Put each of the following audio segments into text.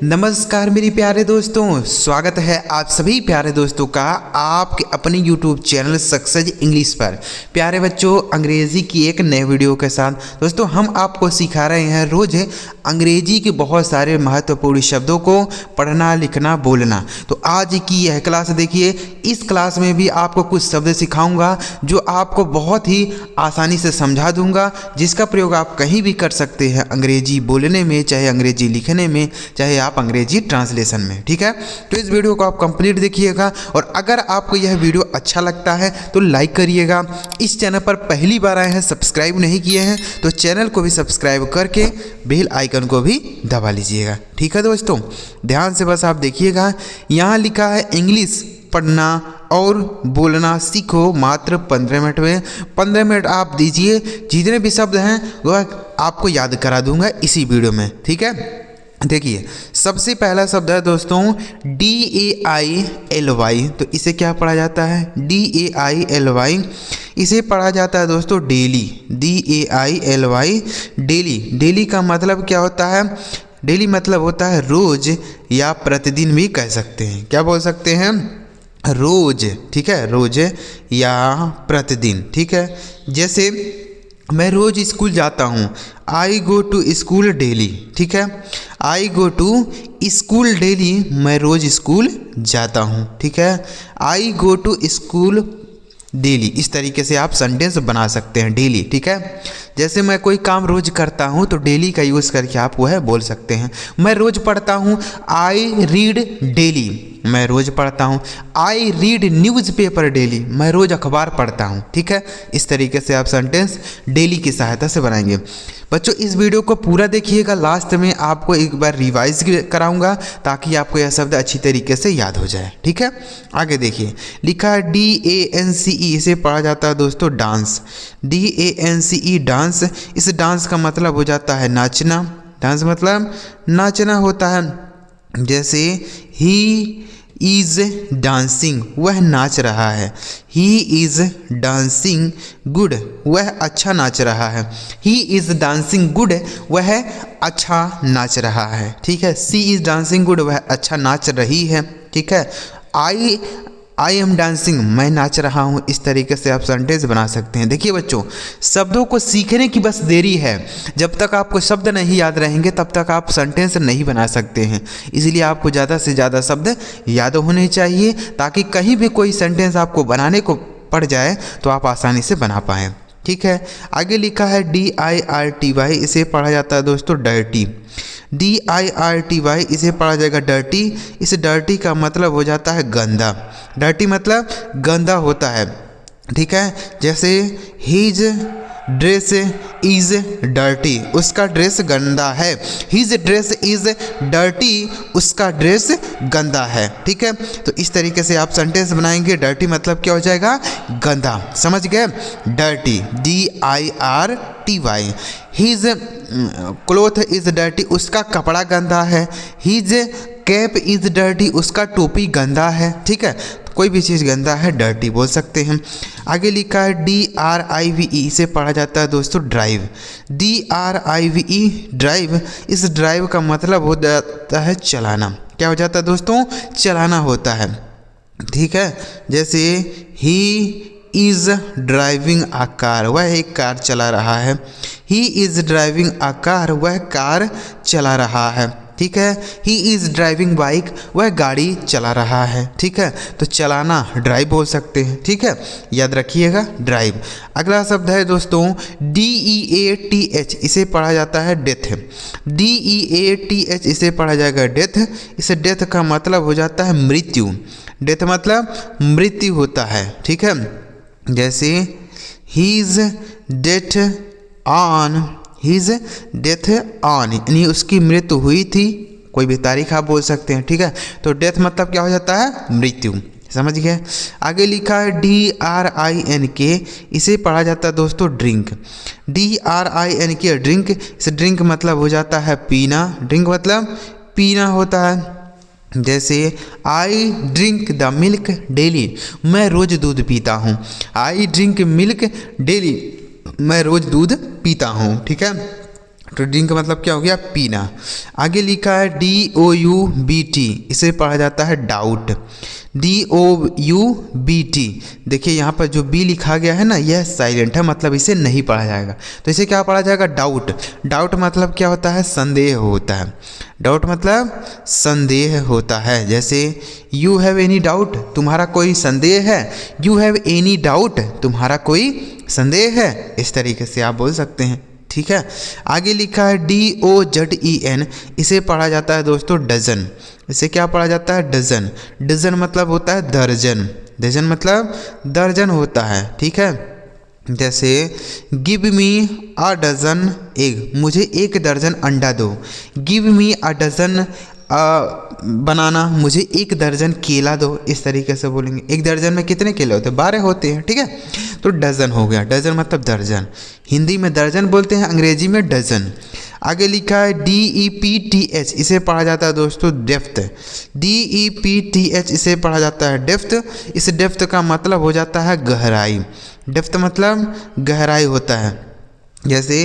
नमस्कार मेरे प्यारे दोस्तों, स्वागत है आप सभी प्यारे दोस्तों का आपके अपने YouTube चैनल सक्सेस इंग्लिश पर। प्यारे बच्चों, अंग्रेज़ी की एक नए वीडियो के साथ दोस्तों हम आपको सिखा रहे हैं रोज़ अंग्रेजी के बहुत सारे महत्वपूर्ण शब्दों को पढ़ना, लिखना, बोलना। तो आज की यह क्लास देखिए, इस क्लास में भी आपको कुछ शब्द सिखाऊंगा जो आपको बहुत ही आसानी से समझा दूंगा, जिसका प्रयोग आप कहीं भी कर सकते हैं, अंग्रेजी बोलने में, चाहे अंग्रेजी लिखने में, चाहे आप अंग्रेजी ट्रांसलेशन में। ठीक है, तो इस वीडियो को आप कंप्लीट देखिएगा और अगर आपको यह वीडियो अच्छा लगता है तो लाइक करिएगा। इस चैनल पर पहली बार आए हैं, सब्सक्राइब नहीं किए हैं तो चैनल को भी सब्सक्राइब करके बेल आइकन को भी दबा लीजिएगा। ठीक है दोस्तों, ध्यान से बस आप देखिएगा। यहाँ लिखा है इंग्लिश पढ़ना और बोलना सीखो मात्र 15 मिनट में। 15 मिनट आप दीजिए, जितने भी शब्द हैं वह आपको याद करा दूंगा इसी वीडियो में। ठीक है, देखिए सबसे पहला शब्द है दोस्तों DAILY। तो इसे क्या पढ़ा जाता है? DAILY। इसे पढ़ा जाता है दोस्तों डेली। DAILY daily. डेली का मतलब क्या होता है? डेली मतलब होता है रोज या प्रतिदिन भी कह सकते हैं। क्या बोल सकते हैं? रोज। ठीक है, रोज या प्रतिदिन। ठीक है, जैसे मैं रोज स्कूल जाता हूँ, आई गो टू स्कूल डेली। ठीक है, आई गो टू स्कूल डेली, मैं रोज स्कूल जाता हूँ। ठीक है, आई गो टू स्कूल डेली। इस तरीके से आप सेंटेंस बना सकते हैं, डेली। ठीक है, जैसे मैं कोई काम रोज करता हूँ तो डेली का यूज़ करके आप वह बोल सकते हैं। मैं रोज पढ़ता हूँ, आई रीड डेली, मैं रोज पढ़ता हूँ। आई रीड न्यूज़पेपर डेली, मैं रोज अखबार पढ़ता हूँ। ठीक है, इस तरीके से आप सेंटेंस डेली की सहायता से बनाएंगे। बच्चों इस वीडियो को पूरा देखिएगा, लास्ट में आपको एक बार रिवाइज कराऊंगा ताकि आपको यह शब्द अच्छी तरीके से याद हो जाए। ठीक है, आगे देखिए, लिखा है DANCE। इसे पढ़ा जाता है दोस्तों डांस। DANCE dance. इस डांस का मतलब हो जाता है नाचना। डांस मतलब नाचना होता है। जैसे ही इज़ डांसिंग, वह नाच रहा है। ही इज़ डांसिंग गुड, वह अच्छा नाच रहा है। ही इज़ डांसिंग गुड, वह अच्छा नाच रहा है। ठीक है, सी इज़ डांसिंग गुड, वह अच्छा नाच रही है। ठीक है, आई एम डांसिंग, मैं नाच रहा हूँ। इस तरीके से आप सेंटेंस बना सकते हैं। देखिए बच्चों, शब्दों को सीखने की बस देरी है। जब तक आपको शब्द नहीं याद रहेंगे तब तक आप सेंटेंस नहीं बना सकते हैं। इसलिए आपको ज़्यादा से ज़्यादा शब्द याद होने चाहिए ताकि कहीं भी कोई सेंटेंस आपको बनाने को पड़ जाए तो आप आसानी से बना पाएँ। ठीक है, आगे लिखा है DIRTY। इसे पढ़ा जाता है दोस्तों डर्टी। DIRTY इसे पढ़ा जाएगा डर्टी। इस डर्टी का मतलब हो जाता है गंदा। डर्टी मतलब गंदा होता है। ठीक है, जैसे हीज ड्रेस इज़ डर्टी, उसका ड्रेस गंदा है। हीज ड्रेस इज़ डर्टी, उसका ड्रेस गंदा है। ठीक है, तो इस तरीके से आप सेंटेंस बनाएंगे। डर्टी मतलब क्या हो जाएगा? गंदा। समझ गए? Dirty, DIRTY। His cloth is dirty, उसका कपड़ा गंदा है। हीज कैप इज़ डर्टी, उसका टोपी गंदा है। ठीक है, कोई भी चीज़ गंदा है डर्टी बोल सकते हैं। आगे लिखा है DRIVE। इसे पढ़ा जाता है दोस्तों ड्राइव। DRIVE drive. इस ड्राइव का मतलब हो जाता है चलाना। क्या हो जाता है दोस्तों? चलाना होता है। ठीक है, जैसे he is driving a car, वह एक कार चला रहा है। He is driving a car, वह कार चला रहा है। ठीक है, ही इज़ ड्राइविंग बाइक, वह गाड़ी चला रहा है। ठीक है, तो चलाना ड्राइव बोल सकते हैं। ठीक है, याद रखिएगा ड्राइव। अगला शब्द है दोस्तों DEATH। इसे पढ़ा जाता है डेथ। DEATH इसे पढ़ा जाएगा डेथ। इसे डेथ का मतलब हो जाता है मृत्यु। डेथ मतलब मृत्यु होता है। ठीक है, जैसे his death on, his death on यानी उसकी मृत्यु हुई थी। कोई भी तारीख आप बोल सकते हैं। ठीक है, तो डेथ मतलब क्या हो जाता है? मृत्यु। समझ गए? आगे लिखा है DRINK। इसे पढ़ा जाता है दोस्तों ड्रिंक। DRINK drink. इस ड्रिंक मतलब हो जाता है पीना। ड्रिंक मतलब पीना होता है। जैसे I drink the milk daily, मैं रोज़ दूध पीता हूँ। आई ड्रिंक मिल्क डेली, मैं रोज़ दूध पीता हूँ। ठीक है, तो ड्रिंक का मतलब क्या हो गया, पीना। आगे लिखा है DOUBT, इसे पढ़ा जाता है डाउट। DOUBT, देखिए यहाँ पर जो बी लिखा गया है ना, यह साइलेंट है, मतलब इसे नहीं पढ़ा जाएगा। तो इसे क्या पढ़ा जाएगा, डाउट। डाउट मतलब क्या होता है, संदेह होता है। डाउट मतलब संदेह होता है। जैसे यू हैव एनी डाउट, तुम्हारा कोई संदेह है। यू हैव एनी डाउट, तुम्हारा कोई संदेह है। इस तरीके से आप बोल सकते हैं, ठीक है। आगे लिखा है DOZEN, इसे पढ़ा जाता है दोस्तों डजन। इसे क्या पढ़ा जाता है, डजन। डजन मतलब होता है दर्जन। डजन मतलब दर्जन होता है, ठीक है। जैसे give me a dozen egg, मुझे 1 दर्जन अंडा दो। गिव मी अ डजन बनाना, मुझे 1 दर्जन केला दो। इस तरीके से बोलेंगे। 1 दर्जन में कितने केले होते हैं, 12 होते हैं, ठीक है। तो डजन हो गया, डजन मतलब दर्जन। हिंदी में दर्जन बोलते हैं, अंग्रेजी में डजन। आगे लिखा है DEPTH, इसे पढ़ा जाता है दोस्तों डेप्थ। DEPTH, इसे पढ़ा जाता है डेप्थ। इस डेप्थ का मतलब हो जाता है गहराई। डेप्थ मतलब गहराई होता है। जैसे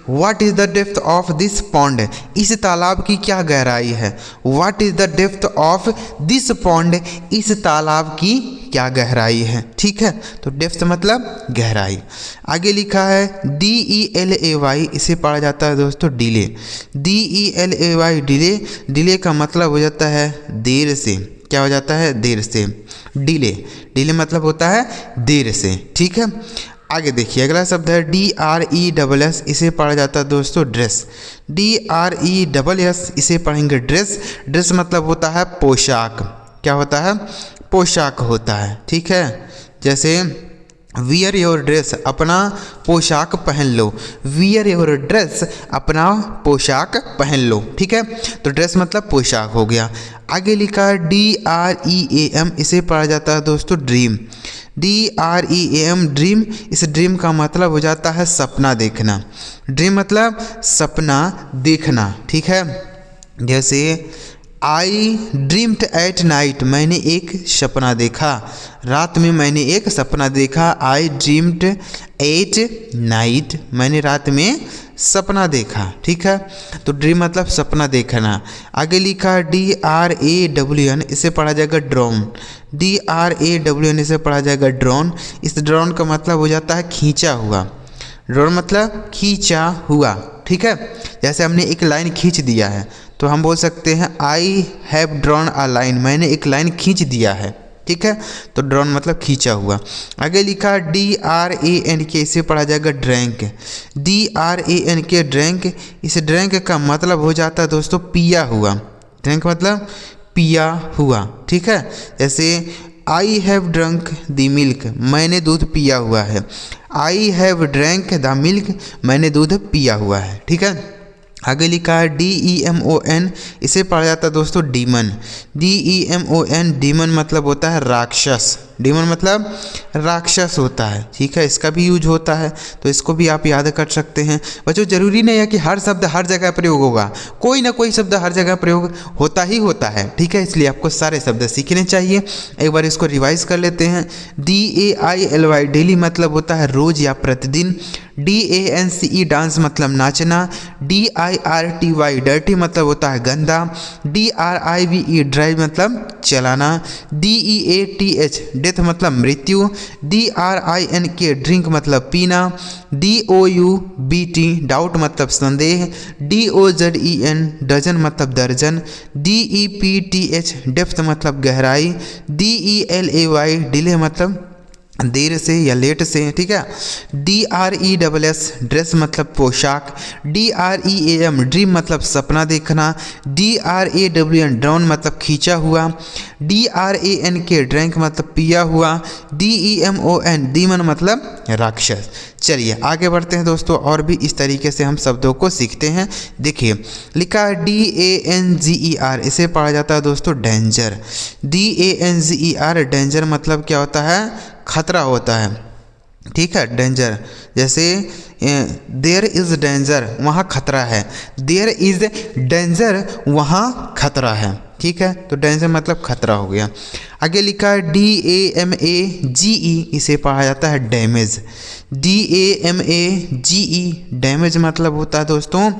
what is the depth of this pond, इस तालाब की क्या गहराई है। What is the depth of this pond, इस तालाब की क्या गहराई है, ठीक है। तो डेप्थ मतलब गहराई। आगे लिखा है DELAY, इसे पढ़ा जाता है दोस्तों डिले। DELAY डिले, डिले का मतलब हो जाता है देर से। क्या हो जाता है, देर से। डिले, डिले मतलब होता है देर से, ठीक है। आगे देखिए अगला शब्द है DRESS, इसे पढ़ा जाता है दोस्तों ड्रेस। DRESS, इसे पढ़ेंगे ड्रेस। ड्रेस मतलब होता है पोशाक। क्या होता है, पोशाक होता है, ठीक है। जैसे वियर योर ड्रेस, अपना पोशाक पहन लो। वियर योर ड्रेस, अपना पोशाक पहन लो, ठीक है। तो ड्रेस मतलब पोशाक हो गया। आगे लिखा है DREAM, इसे पढ़ा जाता है दोस्तों ड्रीम। DREAM ड्रीम, इस ड्रीम का मतलब हो जाता है सपना देखना। ड्रीम मतलब सपना देखना, ठीक है। जैसे आई ड्रीम्ड एट नाइट, मैंने एक सपना देखा। रात में मैंने एक सपना देखा। आई ड्रीम्ड एट नाइट, मैंने रात में सपना देखा, ठीक है। तो ड्रीम मतलब सपना देखना। आगे लिखा DRAWN, इसे पढ़ा जाएगा ड्रोन। DRAWN, इसे पढ़ा जाएगा ड्रोन। इस ड्रोन का मतलब हो जाता है खींचा हुआ। ड्रोन मतलब खींचा हुआ, ठीक है। जैसे हमने एक लाइन खींच दिया है, तो हम बोल सकते हैं I have drawn a line, मैंने एक लाइन खींच दिया है, ठीक है। तो ड्रॉन मतलब खींचा हुआ। आगे लिखा DRANK, इसे पढ़ा जाएगा ड्रैंक। DRANK ड्रैंक, इस ड्रैंक का मतलब हो जाता है दोस्तों पिया हुआ। ड्रैंक मतलब पिया हुआ, ठीक है। जैसे I have drunk the milk, मैंने दूध पिया हुआ है। I have drank the milk, मैंने दूध पिया हुआ है, ठीक है। आगे लिखा है DEMON, इसे पढ़ा जाता है दोस्तों डीमन। DEMON, डीमन मतलब होता है राक्षस। डीमन मतलब राक्षस होता है, ठीक है। इसका भी यूज होता है, तो इसको भी आप याद कर सकते हैं। बच्चों जरूरी नहीं है कि हर शब्द हर जगह प्रयोग होगा, कोई ना कोई शब्द हर जगह प्रयोग होता ही होता है, ठीक है। इसलिए आपको सारे शब्द सीखने चाहिए। एक बार इसको रिवाइज कर लेते हैं। DAILY, डेली मतलब होता है रोज या प्रतिदिन। DANCE, डांस मतलब नाचना। DIRTY, डर्टी मतलब होता है गंदा। DRIVE, ड्राइव मतलब चलाना। DEATH, डेथ मतलब मृत्यु। DRINK, ड्रिंक मतलब पीना। DOUBT, डाउट मतलब संदेह। DOZEN, डजन मतलब दर्जन। DEPTH, डेप्थ मतलब गहराई। DELAY, डिले मतलब देर से या लेट से, ठीक है। DRESS, ड्रेस मतलब पोशाक। DREAM, ड्रीम मतलब सपना देखना। DRAWN, ड्रोन मतलब खींचा हुआ। DRANK, ड्रैंक मतलब पिया हुआ। DEMON, डीमन मतलब राक्षस। चलिए आगे बढ़ते हैं दोस्तों, और भी इस तरीके से हम शब्दों को सीखते हैं। देखिए लिखा है DANGER, इसे पढ़ा जाता है दोस्तों डेंजर। DANGER, डेंजर मतलब क्या होता है, खतरा होता है, ठीक है। डेंजर, जैसे देयर इज़ डेंजर, वहाँ खतरा है। देयर इज़ डेंजर, वहाँ खतरा है, ठीक है। तो डेंजर मतलब खतरा हो गया। आगे लिखा है DAMAGE, इसे पढ़ा जाता है डैमेज। DAMAGE, डैमेज मतलब होता है दोस्तों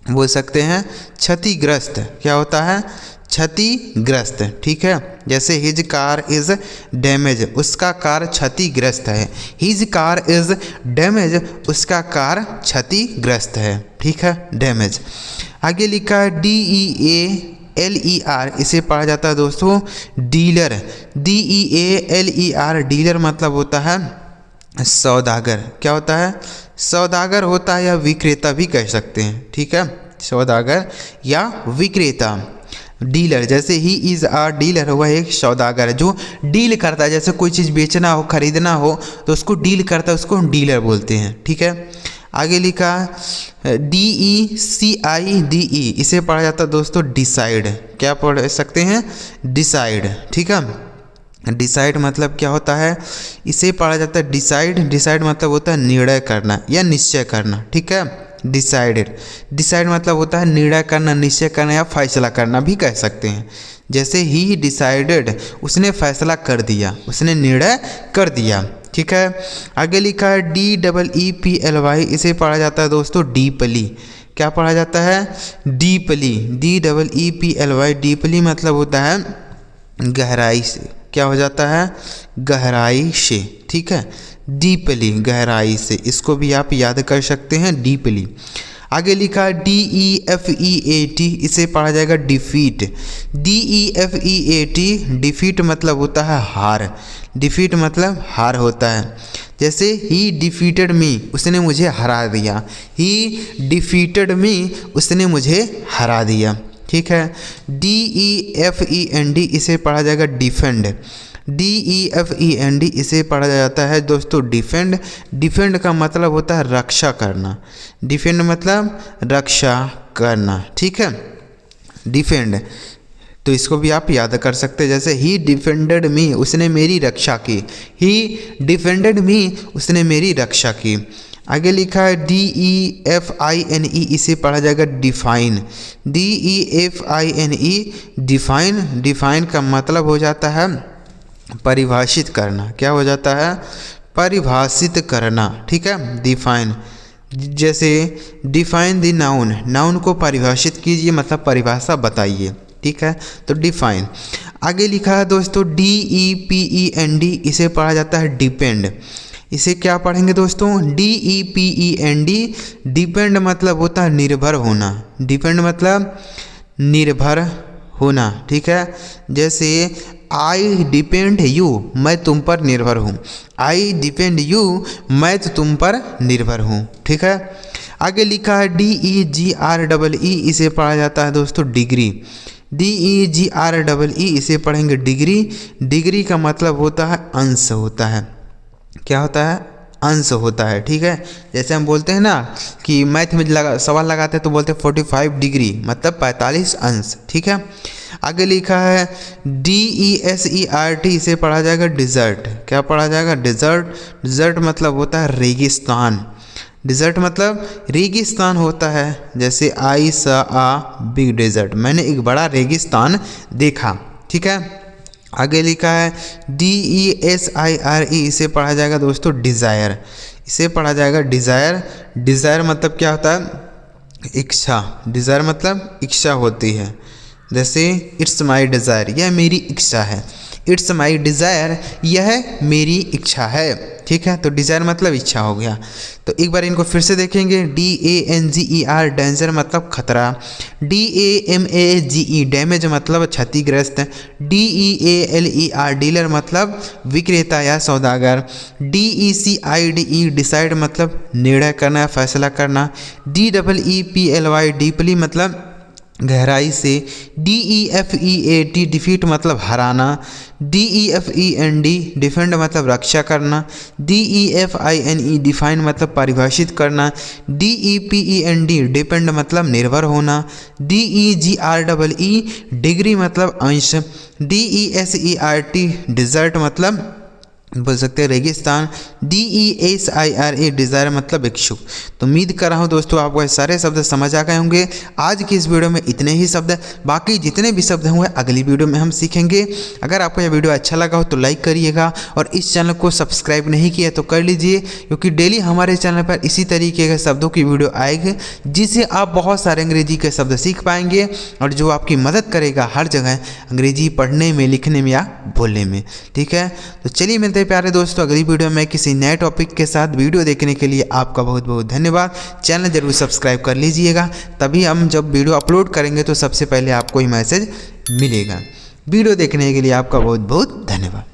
बोल सकते हैं क्षतिग्रस्त। क्या होता है? क्षतिग्रस्त। ठीक है, जैसे हिज कार इज़ डैमेज, उसका कार क्षतिग्रस्त है। हिज कार इज़ डैमेज, उसका कार क्षतिग्रस्त है। ठीक है, डैमेज। आगे लिखा है DEALER, इसे पढ़ा जाता है दोस्तों डीलर। DEALER, डीलर मतलब होता है सौदागर। क्या होता है? सौदागर होता है, या विक्रेता भी कह सकते हैं। ठीक है, सौदागर या विक्रेता। डीलर, जैसे ही इज़ आ डीलर, वह एक सौदागर है जो डील करता है। जैसे कोई चीज़ बेचना हो, खरीदना हो तो उसको डील करता है, उसको हम डीलर बोलते हैं। ठीक है, आगे लिखा DECIDE, इसे पढ़ा जाता है दोस्तों डिसाइड। क्या पढ़ सकते हैं? डिसाइड। ठीक है, डिसाइड मतलब क्या होता है? इसे पढ़ा जाता है डिसाइड। डिसाइड मतलब होता है निर्णय करना या निश्चय करना। ठीक है, डिसाइडेड। डिसाइड मतलब होता है निर्णय करना, निश्चय करना या फैसला करना भी कह सकते हैं। जैसे ही डिसाइडेड, उसने फैसला कर दिया, उसने निर्णय कर दिया। ठीक है, आगे लिखा है DEEPLY, इसे पढ़ा जाता है दोस्तों डीपली। क्या पढ़ा जाता है? डीपली। DEEPLY, डीपली मतलब होता है गहराई से। क्या हो जाता है? गहराई से। ठीक है, डीपली, गहराई से। इसको भी आप याद कर सकते हैं, डीपली। आगे लिखा है DEFEAT, इसे पढ़ा जाएगा डिफीट। DEFEAT, डिफीट मतलब होता है हार। डिफीट मतलब हार होता है। जैसे ही डिफीटेड मी, उसने मुझे हरा दिया। ही डिफीटेड मी, उसने मुझे हरा दिया। ठीक है, DEFEND, इसे पढ़ा जाएगा डिफेंड। DEFEND, इसे पढ़ा जाता है दोस्तों डिफेंड। डिफेंड का मतलब होता है रक्षा करना। डिफेंड मतलब रक्षा करना। ठीक है, डिफेंड, तो इसको भी आप याद कर सकते हैं। जैसे ही डिफेंडेड मी, उसने मेरी रक्षा की। ही डिफेंडेड मी, उसने मेरी रक्षा की। आगे लिखा है DEFINE, इसे पढ़ा जाएगा डिफाइन। DEFINE, define. डिफाइन का मतलब हो जाता है परिभाषित करना। क्या हो जाता है? परिभाषित करना। ठीक है, डिफाइन। जैसे डिफाइन द नाउन, नाउन को परिभाषित कीजिए, मतलब परिभाषा बताइए। ठीक है, तो डिफाइन। आगे लिखा है दोस्तों DEPEND, इसे पढ़ा जाता है डिपेंड। इसे क्या पढ़ेंगे दोस्तों? DEPEND, डिपेंड मतलब होता है निर्भर होना। डिपेंड मतलब निर्भर होना। ठीक है, जैसे आई डिपेंड यू, मैं तुम पर निर्भर हूँ। आई डिपेंड यू, मैं तो तुम पर निर्भर हूँ। ठीक है, आगे लिखा है DEGREE, इसे पढ़ा जाता है दोस्तों डिग्री। DEGREE, इसे पढ़ेंगे डिग्री। डिग्री का मतलब होता है अंश होता है। क्या होता है? अंश होता है। ठीक है, जैसे हम बोलते हैं ना कि मैथ में सवाल लगाते हैं तो बोलते हैं 45 डिग्री, मतलब 45 अंश। ठीक है, आगे लिखा है DESERT, इसे पढ़ा जाएगा डिज़र्ट। क्या पढ़ा जाएगा? डिज़र्ट। डिज़र्ट मतलब होता है रेगिस्तान। डिज़र्ट मतलब रेगिस्तान होता है। जैसे आई सा आ बिग डेजर्ट, मैंने एक बड़ा रेगिस्तान देखा। ठीक है, आगे लिखा है DESIRE, इसे पढ़ा जाएगा दोस्तों डिज़ायर। इसे पढ़ा जाएगा डिज़ायर। डिज़ायर मतलब क्या होता है? इच्छा। डिज़ायर मतलब इच्छा होती है। जैसे इट्स माई डिज़ायर, यह मेरी इच्छा है। इट्स माई डिज़ायर, यह मेरी इच्छा है। ठीक है, तो डिज़ायर मतलब इच्छा हो गया। तो एक बार इनको फिर से देखेंगे। DANGER, डेंजर मतलब खतरा। DAMAGE, डैमेज मतलब क्षतिग्रस्त। DEALER, डीलर मतलब विक्रेता या सौदागर। DECIDE, डिसाइड मतलब निर्णय करना या फैसला करना। DEEPLY, डीपली मतलब गहराई से। DEFEAT, डिफीट मतलब हराना। DEFEND, डिफेंड मतलब रक्षा करना। DEFINE, डिफाइन मतलब परिभाषित करना। DEPEND, डिपेंड मतलब निर्भर होना। DEGREE, डिग्री मतलब अंश। DESERT, डिजर्ट मतलब बोल सकते हैं रेगिस्तान, DESIRE डिज़ायर मतलब इच्छुक। तो उम्मीद कर रहा हूँ दोस्तों आपको ये सारे शब्द समझ आ गए होंगे। आज की इस वीडियो में इतने ही शब्द, बाकी जितने भी शब्द होंगे अगली वीडियो में हम सीखेंगे। अगर आपको यह वीडियो अच्छा लगा हो तो लाइक करिएगा और इस चैनल को सब्सक्राइब नहीं किया तो कर लीजिए, क्योंकि डेली हमारे चैनल पर इसी तरीके के शब्दों की वीडियो आएगी जिससे आप बहुत सारे अंग्रेजी के शब्द सीख पाएंगे और जो आपकी मदद करेगा हर जगह अंग्रेजी पढ़ने में, लिखने में या बोलने में। ठीक है, तो चलिए मिलते हैं प्यारे दोस्तों अगली वीडियो में किसी नए टॉपिक के साथ। वीडियो देखने के लिए आपका बहुत बहुत धन्यवाद। चैनल जरूर सब्सक्राइब कर लीजिएगा, तभी हम जब वीडियो अपलोड करेंगे तो सबसे पहले आपको ही मैसेज मिलेगा। वीडियो देखने के लिए आपका बहुत बहुत धन्यवाद।